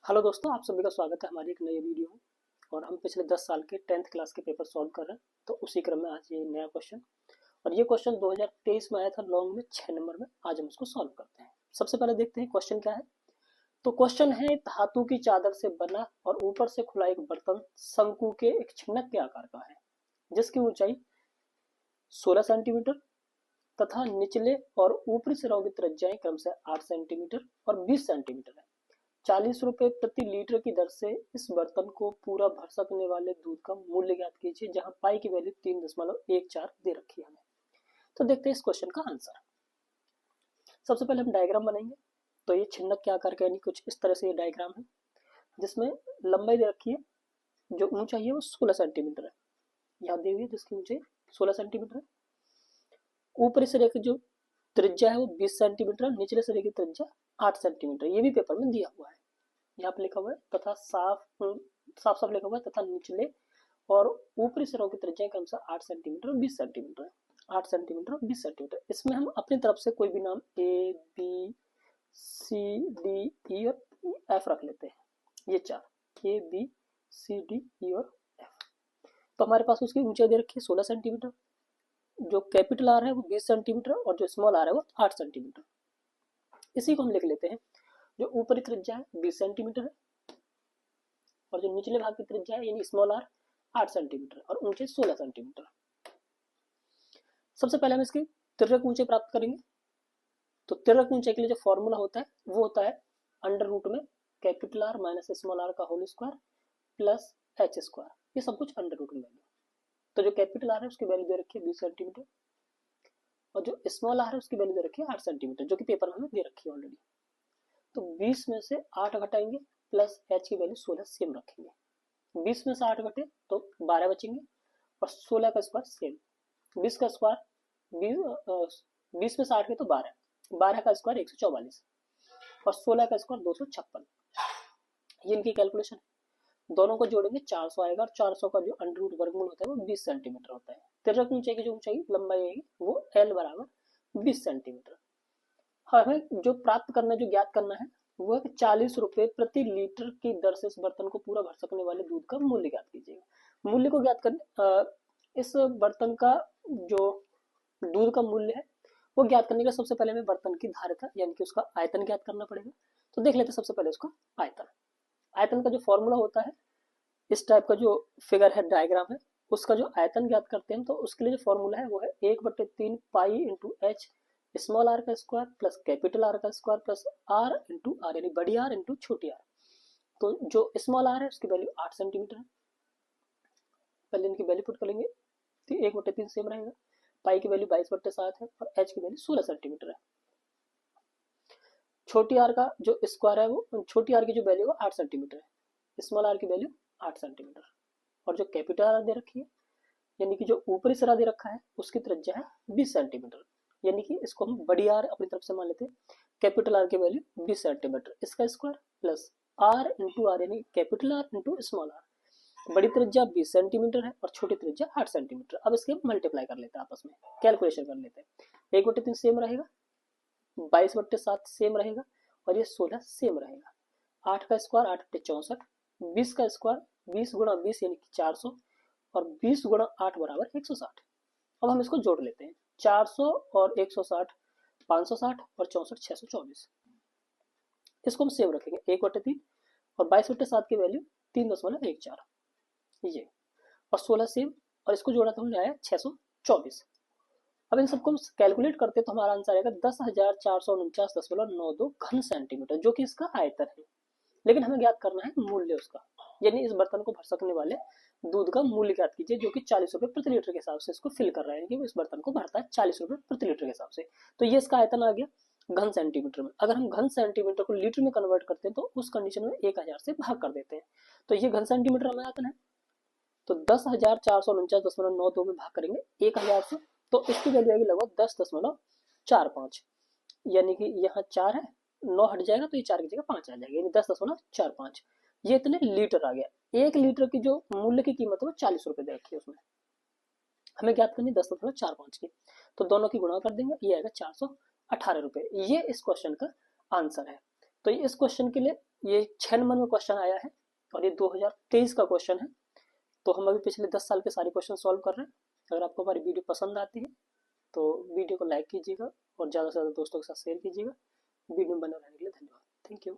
Hello दोस्तों, आप सभी का स्वागत है हमारी एक नई वीडियो में। और हम पिछले 10 साल के 10th क्लास के पेपर सॉल्व कर रहे हैं। तो उसी क्रम में आज ये नया क्वेश्चन, और ये क्वेश्चन 2023 में आया था लॉन्ग में 6 नंबर में। आज हम उसको सॉल्व करते हैं। सबसे पहले देखते हैं क्वेश्चन क्या है। तो क्वेश्चन है, धातु की चादर से बना और ऊपर से खुला एक बर्तन शंकु के एक छिन्नक के आकार का है, जिसकी ऊंचाई 16 सेंटीमीटर तथा निचले और ऊपरी सिरों की त्रिज्याएं क्रमशः 8 सेंटीमीटर और 20 सेंटीमीटर है। 40 रुपए प्रति लीटर की दर से इस बर्तन को पूरा भर सकने वाले दूध का मूल्य ज्ञात कीजिए, जहां पाई की वैल्यू 3.14 दे रखी है हमें। तो देखते हैं इस क्वेश्चन का आंसर। सबसे पहले हम डायग्राम बनाएंगे। तो ये छिन्नक के आकार का यानी कुछ इस तरह से ये डायग्राम है, जिसमें लंबाई दे रखी है, जो ऊंचाई है वो 16 सेंटीमीटर है। याद देंगे जिसकी ऊंचाई 16 सेंटीमीटर है। ऊपरी सिरे की जो त्रिज्या है वो 20 सेंटीमीटर है, निचले सिरे की त्रिज्या 8 सेंटीमीटर। ये भी पेपर में दिया हुआ है, यहाँ पे लिखा हुआ है। तथा साफ साफ साफ लिखा हुआ है तथा निचले और ऊपरी सिरों की त्रिज्या क्रमशः 8 सेंटीमीटर और 20 सेंटीमीटर है। 8 सेंटीमीटर और 20 सेंटीमीटर। इसमें हम अपनी तरफ से कोई भी नाम A B C D E और एफ रख लेते हैं। ये चार A B C D E और एफ। तो हमारे पास उसकी ऊंचाई दे रखी है 16 सेंटीमीटर, जो कैपिटल आर है वो 20 सेंटीमीटर और जो स्मॉल आर है वो 8 सेंटीमीटर। इसी को हम लिख लेते हैं। जो ऊपरी त्रिज्या है 20 सेंटीमीटर है और जो निचले भाग की त्रिज्या है यानी स्मॉल आर 8 सेंटीमीटर और ऊंचाई 16 सेंटीमीटर। सबसे पहले हम इसकी तिर्यक ऊंचाई प्राप्त करेंगे। तो तिर्यक ऊंचाई के लिए जो फॉर्मूला होता है वो होता है अंडर रूट में capital R minus small R का whole square plus H square. ये सब कुछ अंडर रूट में वैल्यू। तो जो कैपिटल आर है उसकी वैल्यू दे रखी है 20 सेंटीमीटर और जो स्मॉल आर है उसकी वैल्यू दे रखी है 8 सेंटीमीटर, जो कि पेपर में हमें दे रखी है ऑलरेडी। तो 20 में से 8 घटाएंगे प्लस एच की वैल्यू 16 सेम रखेंगे। 20 में से 8 घटे तो 12 बचेंगे और 16 का स्क्वायर सेम। 20 का स्क्वायर 20 में से 8 के तो 12, 12 का स्क्वायर 144 और 16 का स्क्वायर 256। ये इनकी कैलकुलेशन है। दोनों को जोड़ेंगे 400 आएगा और 400 का जो अंडर रूट वर्गमूल होता है वो 20 सेंटीमीटर होता है। तिर्यक ऊंचाई की जो ऊंचाई लंबाई आएगी वो एल बराबर 20 सेंटीमीटर। हमें जो प्राप्त करना है, जो ज्ञात करना है, वो है 40 रुपए प्रति लीटर की दर से इस बर्तन को पूरा भर सकने वाले दूध का मूल्य ज्ञात कीजिएगा। मूल्य को ज्ञात करने इस बर्तन का जो दूध का मूल्य है वो ज्ञात करने के लिए सबसे पहले हमें बर्तन की धारिता यानी कि उसका आयतन ज्ञात करना पड़ेगा। तो देख लेते हैं सबसे पहले उसका आयतन। आयतन का जो फॉर्मूला होता है, इस टाइप का जो फिगर है, डायग्राम है, उसका जो आयतन ज्ञात करते हैं तो उसके लिए जो फॉर्मूला है वो है 1/3 pi into H small R का स्क्वायर प्लस कैपिटल आर का square plus R into R यानी बड़ी आर इंटू छोटी आर। तो जो स्मॉल आर है उसकी वैल्यू 8 सेंटीमीटर है। पहले इनकी वैल्यू पुट करेंगे तो 1/3 सेम रहेगा। पाई की वैल्यू 22/7 है और एच की वैल्यू 16 सेंटीमीटर है। छोटी आर का जो स्क्वायर है वो छोटी आर की जो वैल्यू है 8 सेंटीमीटर है। स्मॉल आर की वैल्यू 8 सेंटीमीटर और जो कैपिटल आर दे रखी है यानी कि जो ऊपरी सिरा दे रखा है उसकी त्रिज्या है 20 सेंटीमीटर। यानी कि इसको हम बड़ी आर अपनी तरफ से मान लेते हैं। कैपिटल आर की वैल्यू 20 सेंटीमीटर, इसका square plus R into R यानी capital R into small R. बड़ी त्रिज्या 20 सेंटीमीटर है और छोटी त्रिज्या 8 सेंटीमीटर। अब इसके मल्टीप्लाई कर लेते हैं, आपस में कैलकुलेशन कर लेते हैं। 1/3 सेम रहेगा, 22/7 सेम रहेगा और ये 16 सेम रहेगा। 8 का स्क्वायर 8/64, 20 का स्क्वायर 20 गुणा 20 यानी कि 400 और 20 गुणा 8 बराबर 160। अब हम इसको जोड़ लेते हैं। 400 और 160 560 और 64 624। इसको हम सेव रखेंगे 1/3 और 22/7 की वैल्यू 3.14 ये और 16 सेव और इसको जोड़ा तो हमने आया 624। अब इन सबको हम कैलकुलेट करते हैं तो हमारा आंसर आएगा 10,449.92 घन सेंटीमीटर, जो कि इसका आयतन है। लेकिन हमें ज्ञात करना है मूल्य उसका, यानी इस बर्तन को भर सकने वाले दूध का मूल्य ज्ञात कीजिए, जो कि 40 रुपए प्रति लीटर के हिसाब से इसको फिल कर रहा है कि इस बर्तन को भरता है 40 रुपए प्रति लीटर के हिसाब से। तो ये इसका आयतन आ गया घन सेंटीमीटर में। अगर हम घन सेंटीमीटर को लीटर में कन्वर्ट करते हैं तो उस कंडीशन में 1000 से भाग कर देते हैं। तो ये घन सेंटीमीटर हमें आयतन है। तो 10,449.92 में भाग करेंगे 1000 से तो इसकी वैल्यू आएगी लगभग 10.45। यानी कि यहाँ 4 है, 9 हट जाएगा तो ये 4 की जगह 5 आ जाएगा, यानी 10.45। ये इतने लीटर आ गया। 1 लीटर की जो मूल्य की कीमत है वो 40 रुपए दे रखी है उसमें। हमें ज्ञात करनी 10.45 की, तो दोनों की गुणा कर देंगे, ये आएगा 418 रुपए। ये इस क्वेश्चन का आंसर है। तो इस क्वेश्चन के लिए ये 6 नंबर में क्वेश्चन आया है और ये 2023 का क्वेश्चन है। तो हम अभी पिछले 10 साल के सारे क्वेश्चन सॉल्व कर रहे हैं। अगर आपको हमारी वीडियो पसंद आती है तो वीडियो को लाइक कीजिएगा और ज़्यादा से ज़्यादा दोस्तों के साथ शेयर कीजिएगा। वीडियो में बने रहने के लिए धन्यवाद। Thank you.